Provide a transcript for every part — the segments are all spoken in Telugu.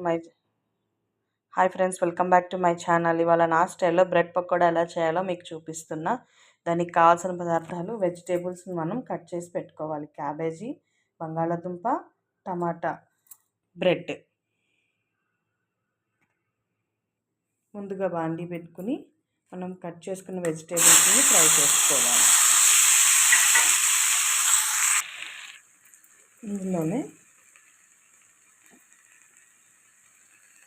My hi friends, welcome back to my channel. ఇవాళ నా స్టైల్లో బ్రెడ్ పకోడా ఎలా చేయాలో మీకు చూపిస్తున్నా. దానికి కావాల్సిన పదార్థాలు వెజిటేబుల్స్ మనం కట్ చేసి పెట్టుకోవాలి. క్యాబేజీ, బంగాళాదుంప, టమాటా, బ్రెడ్. ముందుగా బాండీ పెట్టుకుని మనం కట్ చేసుకున్న వెజిటేబుల్స్ని ఫ్రై చేసుకోవాలి. ఇందులోనే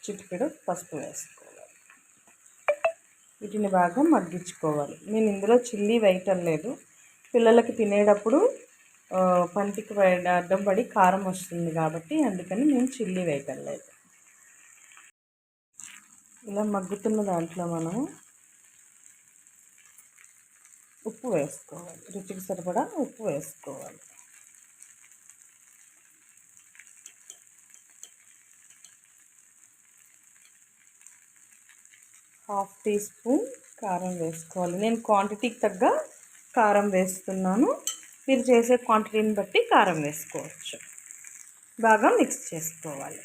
చిటికెడు పసుపు వేసుకోవాలి. వీటిని బాగా మగ్గించుకోవాలి. నేను ఇందులో చిల్లీ వేయటం లేదు. పిల్లలకి తినేటప్పుడు పంటికి అడ్డం పడి కారం వస్తుంది కాబట్టి అందుకని నేను చిల్లీ వేయటం లేదు. ఇలా మగ్గుతున్న దాంట్లో మనం ఉప్పు వేసుకోవాలి. రుచికి సరిపడా ఉప్పు వేసుకోవాలి. హాఫ్ టీ స్పూన్ కారం వేసుకోవాలి. నేను క్వాంటిటీకి తగ్గ కారం వేస్తున్నాను. మీరు చేసే క్వాంటిటీని బట్టి కారం వేసుకోవచ్చు. బాగా మిక్స్ చేసుకోవాలి.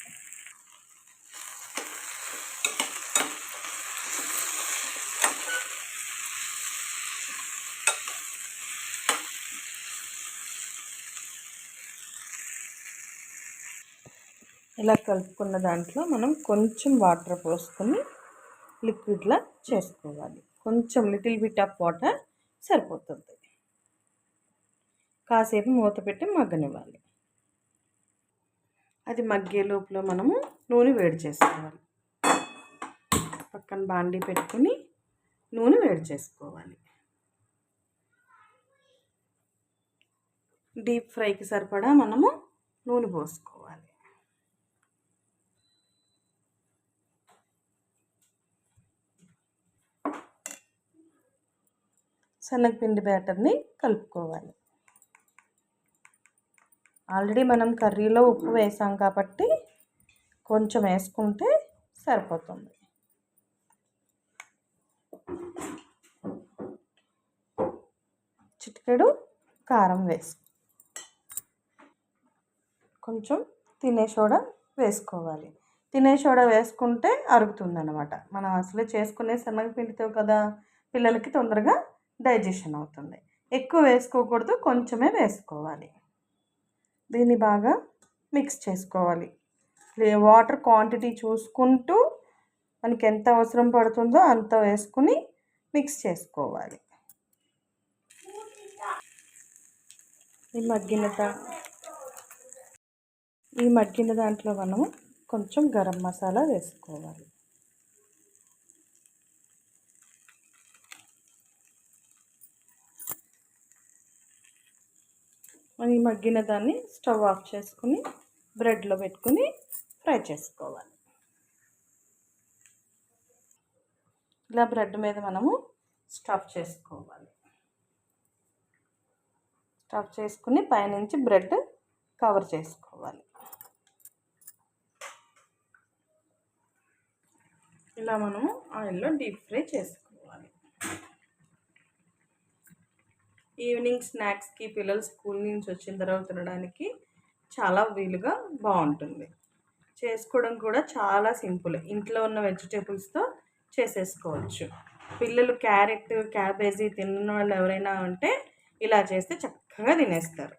ఇలా కలుపుకున్న దాంట్లో మనం కొంచెం వాటర్ పోసుకొని లిక్విడ్లా చేసుకోవాలి. కొంచెం లిటిల్ బిట్ ఆఫ్ వాటర్ సరిపోతుంది. కాసేపు మూత పెట్టి మగ్గనివ్వాలి. అది మగ్గే లోపల మనము నూనె వేడి చేసుకోవాలి. పక్కన బాండీ పెట్టుకుని నూనె వేడి చేసుకోవాలి. డీప్ ఫ్రైకి సరిపడా మనము నూనె పోసుకోవాలి. శనగపిండి బ్యాటర్ని కలుపుకోవాలి. ఆల్రెడీ మనం కర్రీలో ఉప్పు వేసాం కాబట్టి కొంచెం వేసుకుంటే సరిపోతుంది. చిటికెడు కారం కొంచెం తినే సోడా వేసుకోవాలి. తినే సోడా వేసుకుంటే అరుగుతుందన్నమాట. మనం అసలు చేసుకునే శనగపిండితో కదా, పిల్లలకి తొందరగా డైజెషన్ అవుతుంది. ఎక్కువ వేసుకోకూడదు, కొంచెమే వేసుకోవాలి. దీన్ని బాగా మిక్స్ చేసుకోవాలి. వాటర్ క్వాంటిటీ చూసుకుంటూ మనకి ఎంత అవసరం పడుతుందో అంత వేసుకుని మిక్స్ చేసుకోవాలి. ఈ మగ్గిన దాంట్లో మనము కొంచెం గరం మసాలా వేసుకోవాలి. ఈ మగ్గిన దాన్ని స్టవ్ ఆఫ్ చేసుకుని బ్రెడ్లో పెట్టుకుని ఫ్రై చేసుకోవాలి. ఇలా బ్రెడ్ మీద మనము స్టఫ్ చేసుకోవాలి. స్టఫ్ చేసుకుని పైనుంచి బ్రెడ్ కవర్ చేసుకోవాలి. ఇలా మనము ఆయిల్లో డీప్ ఫ్రై చేసుకోవాలి. ఈవినింగ్ స్నాక్స్కి పిల్లలు స్కూల్ నుంచి వచ్చిన తర్వాత తినడానికి చాలా వీలుగా బాగుంటుంది. చేసుకోవడం కూడా చాలా సింపుల్. ఇంట్లో ఉన్న వెజిటేబుల్స్తో చేసేసుకోవచ్చు. పిల్లలు క్యారెట్, క్యాబేజీ తిన్న వాళ్ళు ఎవరైనా ఉంటే ఇలా చేస్తే చక్కగా తినేస్తారు.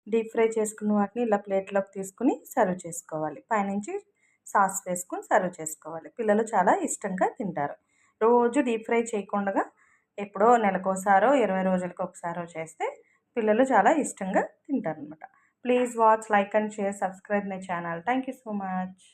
డీప్ ఫ్రై చేసుకున్న వాటిని ఇలా ప్లేట్లోకి తీసుకుని సర్వ్ చేసుకోవాలి. పైనుంచి సాస్ వేసుకుని సర్వ్ చేసుకోవాలి. పిల్లలు చాలా ఇష్టంగా తింటారు. రోజు డీప్ ఫ్రై చేయకుండా ఎప్పుడో నెలకోసారో 20 రోజులకు ఒకసారో చేస్తే పిల్లలు చాలా ఇష్టంగా తింటారనమాట. Please watch, like and share, subscribe my channel. Thank you so much.